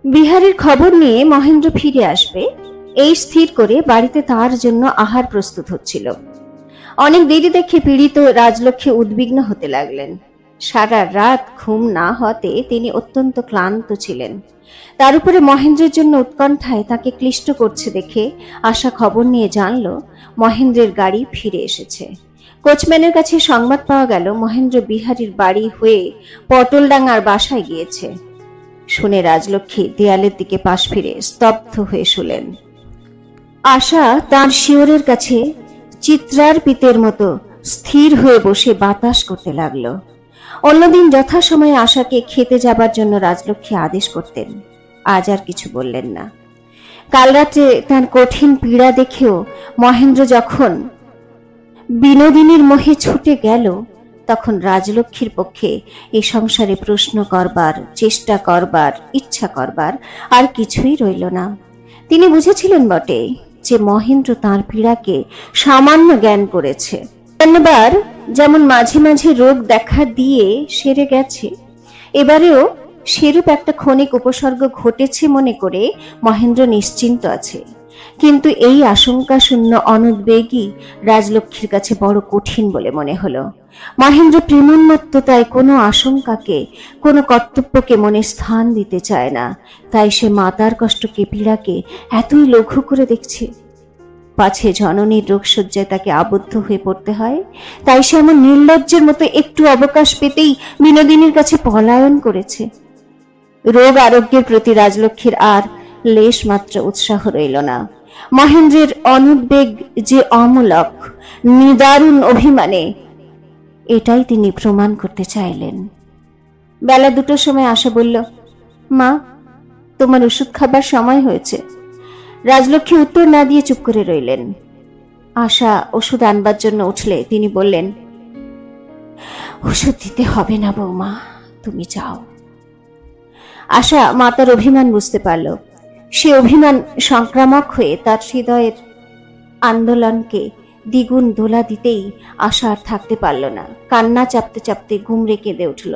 বিহারীর খবর নিয়ে মহেন্দ্র ফিরে আসবে এই স্থির করে বাড়িতে তার জন্য আহার প্রস্তুত হচ্ছিল। অনেক দেরি দেখে পীড়িত রাজলক্ষ্মী উদ্বিগ্ন হতে লাগলেন। সারা রাত ঘুম না হতে তিনি অত্যন্ত ক্লান্ত ছিলেন। তার উপরে মহেন্দ্রের জন্য উৎকণ্ঠায় তাকে ক্লিষ্ট করছে দেখে আশা খবর নিয়ে জানল মহেন্দ্রের গাড়ি ফিরে এসেছে। কোচম্যানের কাছে সংবাদ পাওয়া গেল মহেন্দ্র বিহারীর বাড়ি হয়ে পটলডাঙ্গার বাসায় গিয়েছে। শুনে রাজলক্ষ্মী দেয়ালের দিকে পাশ ফিরে স্তব্ধ হয়ে শুলেন। আশা তার শিয়রের কাছে চিত্রার পিতের মতো স্থির হয়ে বসে বাতাস করতে লাগলো। অন্যদিন যথাসময়ে আশাকে খেতে যাবার জন্য রাজলক্ষ্মী আদেশ করতেন, আজ আর কিছু বললেন না। কাল রাত্রে তার কঠিন পীড়া দেখেও মহেন্দ্র যখন বিনোদিনীর মোহে ছুটে গেল, তখন রাজলক্ষ্মীর পক্ষে এই সংসারে প্রশ্ন করবার, চেষ্টা করবার, ইচ্ছা করবার আর কিছুই রইল না। তিনি বুঝেছিলেন বটে যে মহেন্দ্র তাঁর পীড়াকে সামান্য জ্ঞান করেছে। অন্যবার যেমন মাঝে মাঝে রোগ দেখা দিয়ে সেরে গেছে, এবারেও সেরূপ একটা ক্ষণিক উপসর্গ ঘটেছে মনে করে মহেন্দ্র নিশ্চিন্ত আছে। কিন্তু এই আশঙ্কা শূন্য অনুদ্বেগী রাজলক্ষ্মীর কাছে বড় কঠিন বলে মনে হলো। মহেন্দ্র প্রেমোন্মত্ততায় কোনো আশঙ্কাকে, কোনো কর্তব্যকে মনে স্থান দিতে চায় না। তাই সে মাতার কষ্টকে, পীড়াকে এতই লঘু করে দেখছে। পাছে জননীর রোগশয্যায় তাকে আবদ্ধ হয়ে পড়তে হয়, তাই সে এমন নির্লজ্জের মতো একটু অবকাশ পেতেই বিনোদিনীর কাছে পলায়ন করেছে। রোগ আরোগ্যের প্রতি রাজলক্ষ্মীর আর লেশ মাত্র উৎসাহ রইল না। মহেন্দ্রের অনুদ্বেগ যে অমূলক, নিদারুণ অভিমানে, এটাই তিনি প্রমাণ করতে চাইলেন। বেলা 2টার সময় আশা বলল, মা, তোমার ওষুধ খাবার সময় হয়েছে। রাজলক্ষ্মী উত্তর না দিয়ে চুপ করে রইলেন। আশা ওষুধ আনবার জন্য উঠলে তিনি বললেন, ওষুধ দিতে হবে না বৌমা, তুমি যাও। আশা মাতার অভিমান বুঝতে পারল। সে অভিমান সংক্রামক হয়ে তার হৃদয়ের আন্দোলনকে দ্বিগুণ দোলা দিতেই আশা আর থাকতে পারল না। কান্না চাপতে চাপতে ঘুমড়ে কেঁদে উঠল।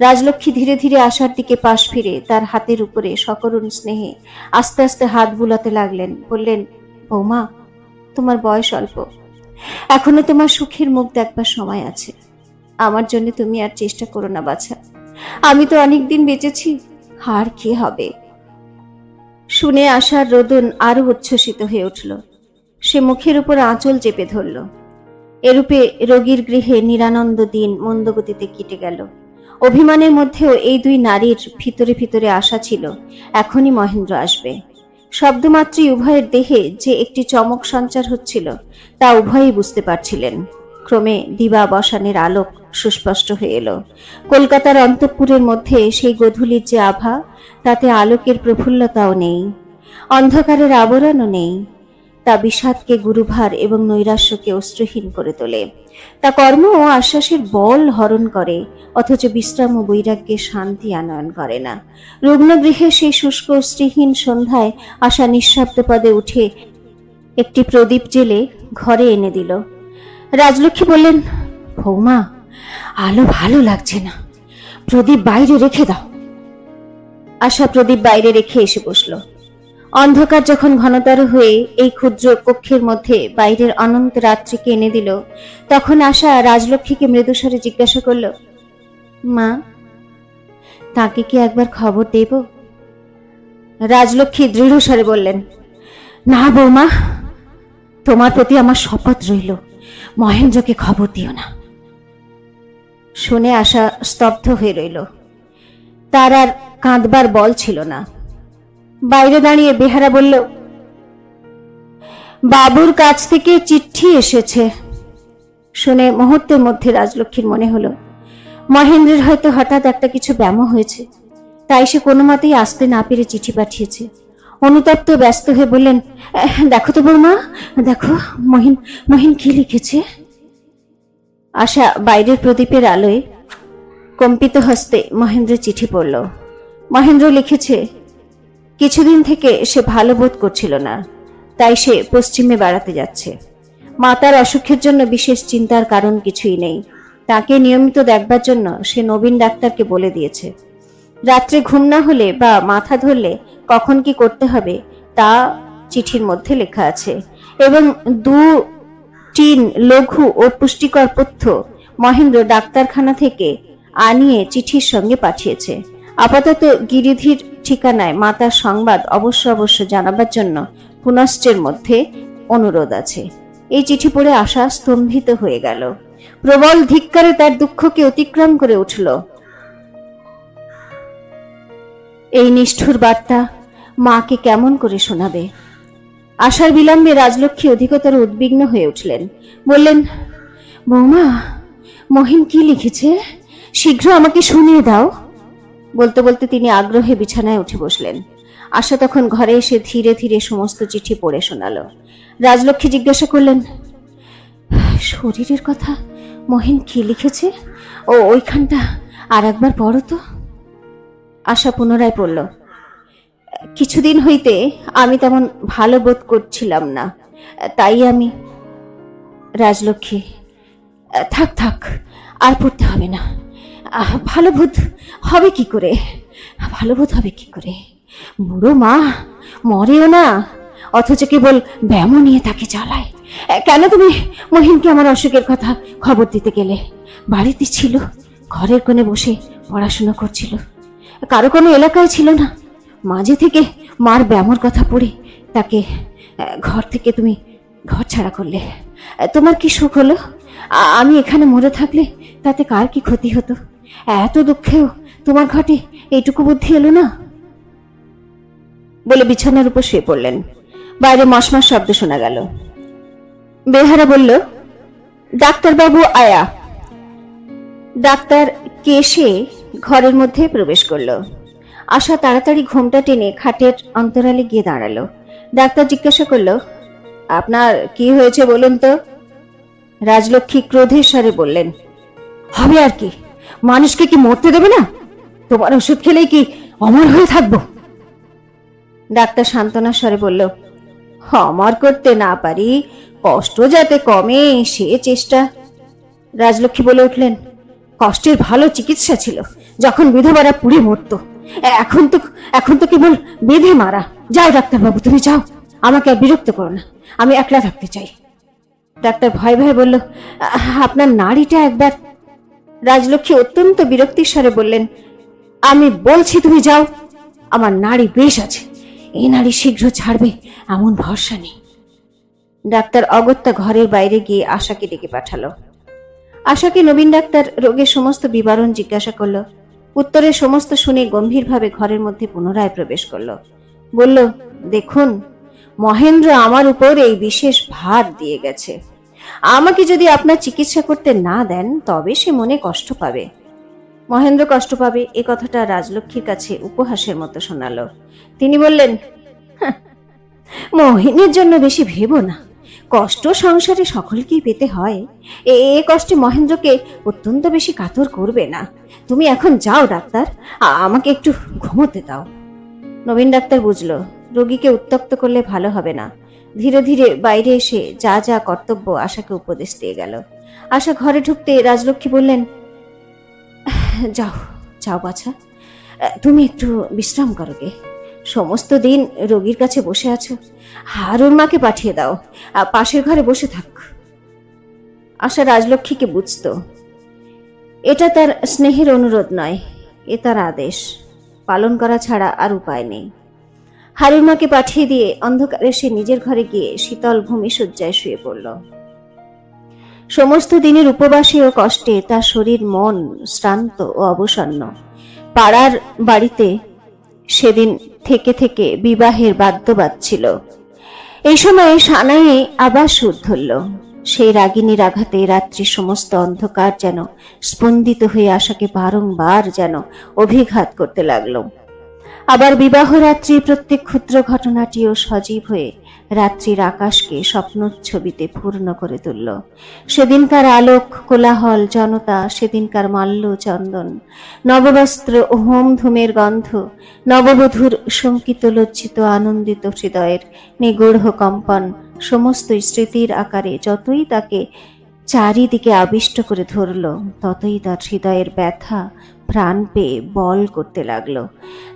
রাজলক্ষ্মী ধীরে ধীরে আশার দিকে পাশ ফিরে তার হাতের উপরে সকরুণ স্নেহে আস্তে আস্তে হাত বুলাতে লাগলেন। বললেন, বৌমা, তোমার বয়স অল্প, এখনো তোমার সুখের মুখ দেখবার সময় আছে। আমার জন্য তুমি আর চেষ্টা করো না বাছা, আমি তো অনেকদিন বেঁচেছি, আর কি হবে। শুনে আশার রোদন আরো উচ্ছ্বসিত হয়ে উঠল। সে মুখের উপর আঁচল চেপে ধরল। এরূপে রোগীর গৃহে নিরানন্দ দিন মন্দগতিতে কেটে গেল। অভিমানের মধ্যেও এই দুই নারীর ভিতরে ভিতরে আশা ছিল এখনই মহেন্দ্র আসবে। শব্দমাত্রই উভয়ের দেহে যে একটি চমক সঞ্চার হচ্ছিল তা উভয়ই বুঝতে পারছিলেন। ক্রমে দিবা বসানের আলোক সুস্পষ্ট হয়ে এলো। কলকাতার অন্তঃপুরের মধ্যে সেই গোধূলির যে আভা, তাতে আলোকের প্রফুল্লতাও নেই, অন্ধকারের আবরণও নেই। তা বিষাদকে গুরুভার এবং নৈরাশ্যকে অস্ত্রহীন করে তোলে। তা কর্ম ও আশ্বাসের বল হরণ করে, অথচ বিশ্রাম ও বৈরাগ্যের শান্তি আনয়ন করে না। রুগ্নগৃহে সেই শুষ্ক শ্রীহীন সন্ধ্যায় আশা নিঃশব্দ পদে উঠে একটি প্রদীপ জেলে ঘরে এনে দিল। রাজলক্ষ্মী বললেন, বৌমা, আলো ভালো লাগছে না, প্রদীপ বাইরে রেখে দাও। আশা প্রদীপ বাইরে রেখে এসে বসল। অন্ধকার যখন ঘনতর হয়ে এই ক্ষুদ্র কক্ষের মধ্যে বাইরের অনন্ত রাত্রিকে এনে দিল, তখন আশা রাজলক্ষ্মীকে মৃদুস্বরে জিজ্ঞাসা করল, মা, তাকে কি একবার খবর দেব? রাজলক্ষ্মী দৃঢ় স্বরে বললেন, না বৌমা, তোমার প্রতি আমার শপথ রইল, মহেন্দ্রকে খবর দিও না। শুনে আশা স্তব্ধ হয়ে রইল। তার আর কাঁদবার বল ছিল না। বাইরে দাঁড়িয়ে বেহারা বলল, বাবুর কাছ থেকে চিঠি এসেছে। শুনে মুহূর্তের মধ্যে রাজলক্ষ্মীর মনে হলো মহেন্দ্রের হয়তো হঠাৎ একটা কিছু ব্যাম হয়েছে, তাই সে কোনো মতেই আসতে না পেরে চিঠি পাঠিয়েছে। অনুতপ্ত ব্যস্ত হয়ে বললেন, দেখো তো বৌমা, দেখো মহিন কি লিখেছে। আশা বাইরের প্রদীপের আলোয় কম্পিত হস্তে মহেন্দ্রের চিঠি পড়ল। মহেন্দ্র লিখেছে, কিছুদিন থেকে সে ভালো বোধ করছিল না, তাই সে পশ্চিমে বেড়াতে যাচ্ছে। মাতার অসুখের জন্য বিশেষ চিন্তার কারণ কিছুই নেই। তাকে নিয়মিত দেখবার জন্য সে নবীন ডাক্তারকে বলে দিয়েছে। রাত্রে ঘুম না হলে বা মাথা ধরলে কখন কি করতে হবে তা চিঠির মধ্যে লেখা আছে, এবং 2 টিন লঘু ও পুষ্টিকর পথ্য মহেন্দ্র ডাক্তারখানা থেকে আনিয়ে চিঠির সঙ্গে পাঠিয়েছে। আপাতত গিরিধির ঠিকানায় মাতার সংবাদ অবশ্য অবশ্য জানাবার জন্য পুনশ্চের মধ্যে অনুরোধ আছে। এই চিঠি পড়ে আশা স্তম্ভিত হয়ে গেল। প্রবল ধিক্কারে তার দুঃখকে অতিক্রম করে উঠল। এই নিষ্ঠুর বার্তা মাকে কেমন করে শোনাবে? আশার বিলম্বে রাজলক্ষ্মী অধিকতর উদ্বিগ্ন হয়ে উঠলেন। বললেন, বৌমা, মহিন কি লিখেছে? শীঘ্র আমাকে শুনিয়ে দাও। বলতে বলতে তিনি আগ্রহে বিছানায় উঠে বসলেন। আশা তখন ঘরে এসে ধীরে ধীরে সমস্ত চিঠি পড়ে শোনালো। রাজলক্ষ্মী জিজ্ঞাসা করলেন, শরীরের কথা মহিন কি লিখেছে? ও ওইখানটা আর একবার পড়ো তো। আশা পুনরায় পড়ল। কিছুদিন হইতে আমি তেমন ভালো বোধ করছিলাম না, তাই আমি। রাজলক্ষ্মী, থাক থাক, আর পড়তে হবে না। ভালো বোধ হবে কি করে? ভালো বোধ হবে কি করে? বুড়ো মা মরেও না, অথচ কেবল ব্যামো নিয়ে তাকে চালায়। কেন তুমি মহিনকে আমার অসুখের কথা খবর দিতে গেলে? বাড়িতে ছিল, ঘরের কোণে বসে পড়াশোনা করছিল, কারো কোনো এলাকায় ছিল না। মাঝে থেকে মার ব্যামোর কথা পড়ে তাকে ঘর থেকে তুমি ঘর ছাড়া করলে। তোমার কি সুখ হলো? আমি এখানে মরে থাকলে তাতে কার কি ক্ষতি হতো? এত দুঃখেও তোমার ঘটে এইটুকু বুদ্ধি এলো না? বলে বিছানার উপর শুয়ে পড়লেন। বাইরে মশমাস শব্দ শোনা গেল। বেহারা বলল, ডাক্তারবাবু আয়া। ডাক্তার কেশে ঘরের মধ্যে প্রবেশ করলো। আশা তাড়াতাড়ি ঘোমটা টেনে খাটের অন্তরালে গিয়ে দাঁড়ালো। ডাক্তার জিজ্ঞাসা করলো, আপনার কি হয়েছে বলুন তো? রাজলক্ষ্মী ক্রোধের স্বরে বললেন, হবে আর কি, মানুষকে কি মরতে দেবে না? তোমার ওষুধ খেলেই কি অমর হয়ে থাকবো? ডাক্তার সান্ত্বনার স্বরে বলল, অমর করতে না পারি, কষ্ট যাতে কমে সে চেষ্টা। রাজলক্ষ্মী বলে উঠলেন, কষ্টের ভালো চিকিৎসা ছিল যখন বিধবারা পুড়ে মরত। এখন তো কেবল বেঁধে মারা। যাও ডাক্তারবাবু, তুমি যাও, আমাকে আর বিরক্ত করো না, আমি একলা থাকতে চাই। ডাক্তার ভয় ভয়ে বলল, আপনার নাড়িটা একবার। রাজলক্ষ্মী অত্যন্ত বিরক্তির স্বরে বললেন, আমি বলছি তুমি যাও, আমার নাড়ি বেশ আছে, এই নাড়ি শীঘ্র ছাড়বে এমন ভরসা নেই। ডাক্তার অগত্যা ঘরের বাইরে গিয়ে আশাকে ডেকে পাঠালো। আশাকে নবীন ডাক্তার রোগের সমস্ত বিবরণ জিজ্ঞাসা করল। উত্তরে সমস্ত শুনে গম্ভীরভাবে ঘরের মধ্যে পুনরায় প্রবেশ করলো। বলল, দেখুন, মহেন্দ্র আমার উপর এই বিশেষ ভার দিয়ে গেছে। আমাকে যদি আপনার চিকিৎসা করতে না দেন তবে সে মনে কষ্ট পাবে। মহেন্দ্র কষ্ট পাবে এ কথাটা রাজলক্ষ্মীর কাছে উপহাসের মতো শোনালো। তিনি বললেন, মহিনের জন্য বেশি ভেবো না, কষ্ট সংসারে সকলকেই পেতে হয়, এ কষ্টে মহেন্দ্রকে অত্যন্ত বেশি কাতর করবে না। তুমি এখন যাও ডাক্তার, আমাকে একটু ঘুমোতে দাও। নবীন ডাক্তার বুঝলো রোগীকে উত্ত্যক্ত করলে ভালো হবে না। ধীরে ধীরে বাইরে এসে যা যা কর্তব্য আশাকে উপদেশ দিয়ে গেল। আশা ঘরে ঢুকতে রাজলক্ষ্মী বললেন, যাও যাও বাছা, তুমি একটু বিশ্রাম করো গে। সমস্ত দিন রোগীর কাছে বসে আছো, হারুর মাকে পাঠিয়ে দাও, পাশের ঘরে বসে থাক। আশা রাজলক্ষ্মীকে বুঝতো এটা তার স্নেহের অনুরোধ নয়, এ তার আদেশ, পালন করা ছাড়া আর উপায় নেই। হারুর মাকে পাঠিয়ে দিয়ে অন্ধকারে সে নিজের ঘরে গিয়ে শীতল ভূমি শয্যায় শুয়ে পড়ল। সমস্ত দিনের উপবাসে ও কষ্টে তার শরীর মন শ্রান্ত ও অবসন্ন। পাড়ার বাড়িতে সেদিন থেকে থেকে বিবাহের বাদ্য বাজছিল। এই সময় সানাইয়ে আবার সুর ধরল। সেই রাগিনীর আঘাতে রাত্রি সমস্ত অন্ধকার যেন স্পন্দিত হয়ে আশাকে বারংবার যেন অভিঘাত করতে লাগলো। আবার বিবাহ রাত্রি প্রত্যেক ক্ষুদ্র ঘটনাটিও সজীব হয়ে রাত্রির আকাশকে স্বপ্নচ্ছবিতে পূর্ণ করে তুলল। সেদিনকার আলোক, কোলাহল, জনতা, সেদিনকার মাল্য চন্দন, নববস্ত্র ও হোম ধূমের গন্ধ, নববধূর শঙ্কিত লজ্জিত আনন্দিত হৃদয়ের নিগূঢ় কম্পন, সমস্ত স্মৃতির আকারে যতই তাকে চারিদিকে আবিষ্ট করে ধরল, ততই তার হৃদয়ের ব্যথা প্রাণ পেয়ে বল করতে লাগলো।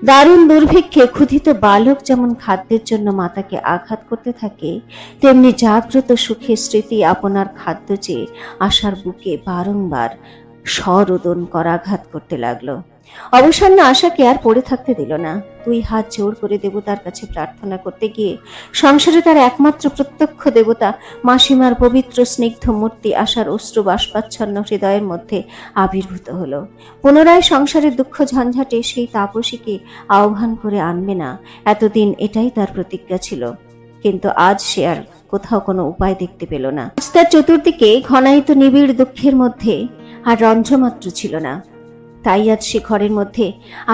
দারুণ দুর্ভিক্ষে ক্ষুধিত বালক যেমন খাদ্যের জন্য মাতাকে আঘাত করতে থাকে, তেমনি জাগ্রত সুখের স্মৃতি আপনার খাদ্য চেয়ে আশার বুকে বারংবার স্বরোদন করাঘাত করতে লাগলো। অবসন্ন আশাকে আর পড়ে থাকতে দিল না। 2 হাত জোর করে দেবতার কাছে প্রার্থনা করতে গিয়ে সংসারে তার একমাত্র প্রত্যক্ষ দেবতা মাসিমার পবিত্র স্নিগ্ধ মূর্তি আশার অশ্রু বাষ্পাচ্ছন্ন হৃদয়ের মধ্যে আবির্ভূত হলো। পুনরায় সংসারের দুঃখ ঝঞ্ঝাটে সেই তাপসীকে আহ্বান করে আনবে না, এতদিন এটাই তার প্রতিজ্ঞা ছিল। কিন্তু আজ সে আর কোথাও কোনো উপায় দেখতে পেল না। আজ তার চতুর্দিকে ঘনায়িত নিবিড় দুঃখের মধ্যে আর রন্ধ্রমাত্র ছিল না। তাই আজ সে ঘরের মধ্যে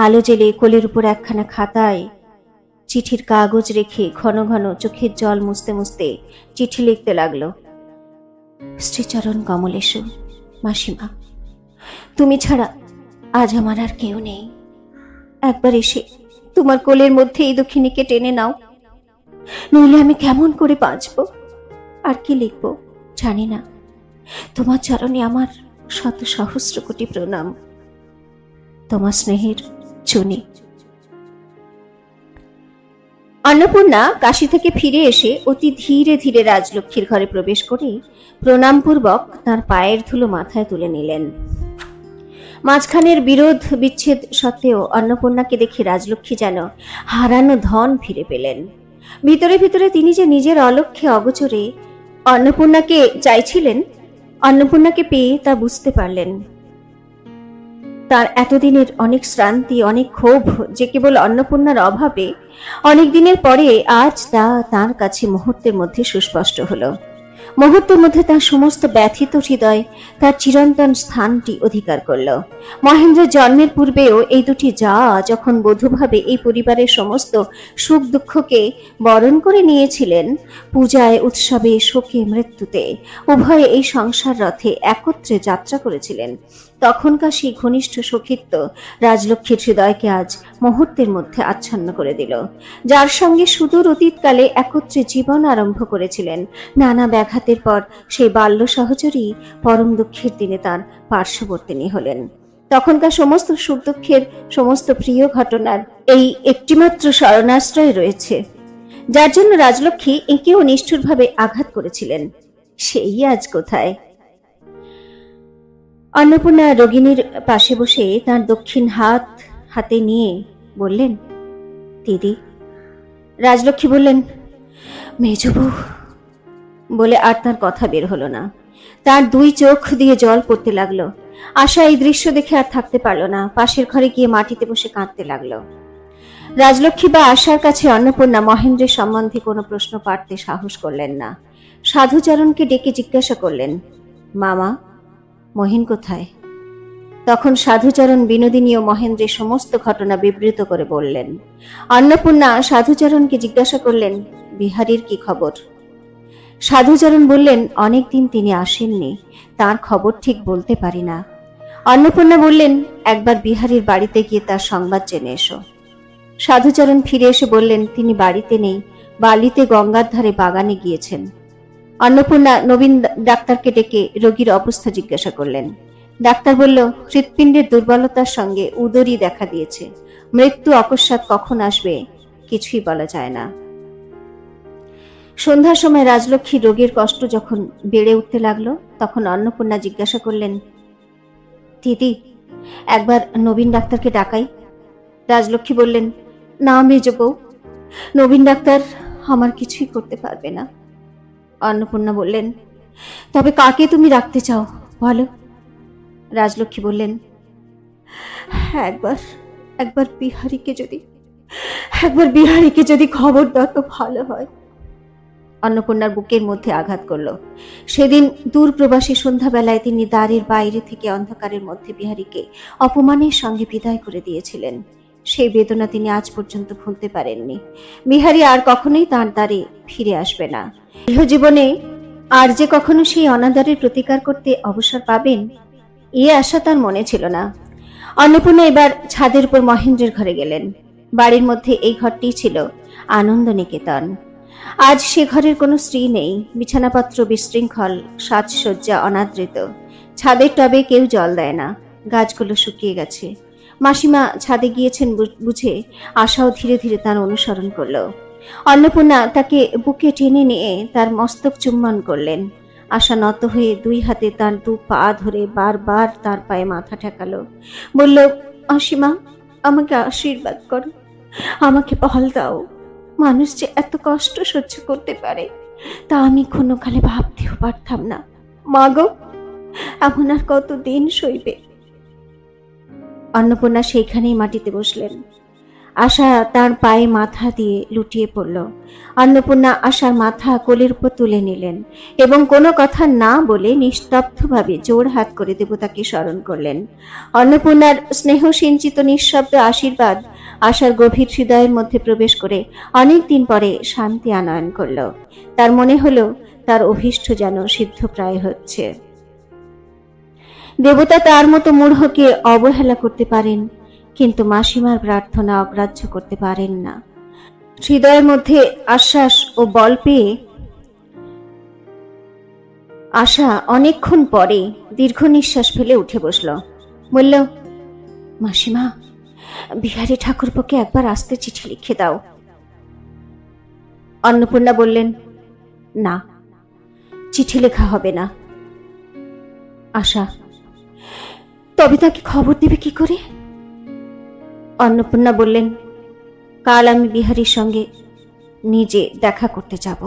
আলো জেলে কোলের উপর একখানা খাতায় চিঠির কাগজ রেখে ঘন ঘন চোখের জল মুছতে মুছতে চিঠি লিখতে লাগলো। শ্রীচরণ কমলেশু, মাসিমা, তুমি ছাড়া আজ আমার আর কেউ নেই। একবার এসে তোমার কোলের মধ্যে এই দুঃখিনীকে টেনে নাও, নইলে আমি কেমন করে বাঁচব। আর কি লিখবো জানি না। তোমার চরণে আমার শত সহস্র কোটি প্রণাম। তোমার স্নেহের চুনি। অন্নপূর্ণা কাশী থেকে ফিরে এসে অতি ধীরে ধীরে রাজলক্ষ্মীর ঘরে প্রবেশ করে প্রণামপূর্বক তার পায়ের ধুলো মাথায় তুলে নিলেন। মাঝখানের বিরোধ বিচ্ছেদ সত্ত্বেও অন্নপূর্ণাকে দেখে রাজলক্ষ্মী যেন হারানো ধন ফিরে পেলেন। ভিতরে ভিতরে তিনি যে নিজের অলক্ষ্যে অগোচরে অন্নপূর্ণাকে চাইছিলেন, অন্নপূর্ণাকে পেয়ে তা বুঝতে পারলেন। তার এতদিনের অনেক শ্রান্তি, অনেক ক্ষোভ যে কেবল অন্নপূর্ণার অভাবে অনেক দিনের পরে আজ তা তার কাছে মুহূর্তের মধ্যে সুস্পষ্ট হলো। মুহূর্তের মধ্যে তার সমস্ত ব্যথিত হৃদয় তার চিরন্তন স্থানটি অধিকার করল। মহেন্দ্রের জন্মের পূর্বেও এই দুটি যা যখন বধূভাবে এই পরিবারের সমস্ত সুখ দুঃখকে বরণ করে নিয়েছিলেন, পূজায়, উৎসবে, শোকে, মৃত্যুতে উভয়ে এই সংসার রথে একত্রে যাত্রা করেছিলেন, তখনকার সেই ঘনিষ্ঠ সখিত্ব রাজলক্ষ্মীর হৃদয়কে আজ মুহূর্তের মধ্যে আচ্ছন্ন করে দিল। যার সঙ্গে সুদূর অতীতকালে একত্রে জীবন আরম্ভ করেছিলেন, নানা ব্যাঘাতের পর সেই বাল্য সহচরী পরম দুঃখের দিনে তার পার্শ্ববর্তিনী হলেন। তখনকার সমস্ত সুখ দুঃখের, সমস্ত প্রিয় ঘটনার এই একটিমাত্র শরণাশ্রয় রয়েছে, যার জন্য রাজলক্ষ্মী একেও নিষ্ঠুরভাবে আঘাত করেছিলেন, সেই আজ কোথায়। অন্নপূর্ণা রোগিণীর পাশে বসে তার দক্ষিণ হাত হাতে নিয়ে বললেন, দিদি। রাজলক্ষ্মী বললেন, মেজবউ। বলে আর তার কথা বের হলো না। তার 2 চোখ দিয়ে জল পড়তে লাগলো। আশা এই দৃশ্য দেখে আর থাকতে পারলো না। পাশের ঘরে গিয়ে মাটিতে বসে কাঁদতে লাগলো। রাজলক্ষ্মী বা আশার কাছে অন্নপূর্ণা মহেন্দ্রের সম্বন্ধে কোনো প্রশ্ন পাড়তে সাহস করলেন না। সাধুচরণকে ডেকে জিজ্ঞাসা করলেন, মামা, মহিন কোথায়? তখন সাধুচরণ বিনোদিনী ও মহেন্দ্রের সমস্ত ঘটনা বিবৃত করে বললেন। অন্নপূর্ণা সাধুচরণকে জিজ্ঞাসা করলেন, বিহারীর কি খবর? সাধুচরণ বললেন, অনেকদিন তিনি আসেননি, তার খবর ঠিক বলতে পারি না। অন্নপূর্ণা বললেন, একবার বিহারীর বাড়িতে গিয়ে তার সংবাদ জেনে এসো। সাধুচরণ ফিরে এসে বললেন, তিনি বাড়িতে নেই, বালিতে গঙ্গার ধারে বাগানে গিয়েছেন। অন্নপূর্ণা নবীন ডাক্তারকে ডেকে রোগীর অবস্থা জিজ্ঞাসা করলেন। ডাক্তার বলল, হৃৎপিণ্ডের দুর্বলতার সঙ্গে উদরই দেখা দিয়েছে। মৃত্যু অকস্মাৎ কখন আসবে কিছুই বলা যায় না। সন্ধ্যার সময় রাজলক্ষ্মী রোগীর কষ্ট যখন বেড়ে উঠতে লাগলো, তখন অন্নপূর্ণা জিজ্ঞাসা করলেন, দিদি, একবার নবীন ডাক্তারকে ডাকাই। রাজলক্ষ্মী বললেন, না মেজবউ, নবীন ডাক্তার আমার কিছুই করতে পারবে না। অন্নপূর্ণা বললেন, তবে কাকে তুমি রাখতে চাও বলো। রাজলক্ষ্মী বললেন, একবার বিহারীকে যদি খবর দাও তো ভালো হয়। অন্নপূর্ণার বুকের মধ্যে আঘাত করল। সেদিন দূর প্রবাসী সন্ধ্যাবেলায় তিনি দ্বারের বাইরে থেকে অন্ধকারের মধ্যে বিহারীকে অপমানের সঙ্গে বিদায় করে দিয়েছিলেন। সেই বেদনা তিনি আজ পর্যন্ত ভুলতে পারেননি। বিহারী আর কখনোই তাঁর দ্বারে ফিরে আসবে না। গৃহজীবনে আর যে কখনো সেই অনাদরের প্রতিকার করতে অবসর পাবেন, এ আশা তার মনে ছিল না। অন্নপূর্ণা এবার ছাদের উপর মহেন্দ্রের ঘরে গেলেন। বাড়ির মধ্যে এই ঘরটি ছিল আনন্দ নিকেতন। আজ সে ঘরের কোনো স্ত্রী নেই। বিছানাপত্র বিশৃঙ্খল, সাজসজ্জা অনাদৃত। ছাদের টবে কেউ জল দেয় না, গাছগুলো শুকিয়ে গেছে। মাসিমা ছাদে গিয়েছেন বুঝে আশাও ধীরে ধীরে তার অনুসরণ করল। অন্নপূর্ণা তাকে বুকে টেনে নিয়ে তার মস্তক চুম্বন করলেন। আশা নত হয়ে দুই হাতে তার দু পা ধরে বারবার তার পায়ে মাথা ঠেকালো। বলল, মাসিমা, আমাকে আশীর্বাদ করো, আমাকে বল দাও। মানুষ যে এত কষ্ট সহ্য করতে পারে তা আমি ক্ষণকালে ভাবতেও পারতাম না। মা গো, এমন আর কতদিন সইবে? অন্নপূর্ণা সেইখানেই মাটিতে বসলেন। আশা তার পায়ে মাথা দিয়ে লুটিয়ে পড়ল। অন্নপূর্ণা আশার মাথা কোলের উপর তুলে নিলেন এবং কোনো কথা না বলে নিস্তব্ধভাবে জোর হাত করে দেবতাকে স্মরণ করলেন। অন্নপূর্ণার স্নেহ সিঞ্চিত নিঃশব্দ আশীর্বাদ আশার গভীর হৃদয়ের মধ্যে প্রবেশ করে অনেক দিন পরে শান্তি আনয়ন করল। তার মনে হলো তার অভীষ্ট যেন সিদ্ধপ্রায় হচ্ছে। দেবতা তার মতো মূঢ়কে অবহেলা করতে পারেন, কিন্তু মাসিমার প্রার্থনা অগ্রাহ্য করতে পারেন না। হৃদয়ের মধ্যে আশ্বাস ও বল পেয়ে আশা অনেকক্ষণ পরে দীর্ঘ নিঃশ্বাস ফেলে উঠে বসল। বলল, মাসিমা, বিহারী ঠাকুরপোকে একবার আসতে চিঠি লিখে দাও। অন্নপূর্ণা বললেন, না, চিঠি লেখা হবে না। আশা, তবে তাকে খবর দেবে কি করে? অন্নপূর্ণা বললেন, কাল আমি বিহারীর সঙ্গে নিজে দেখা করতে যাব।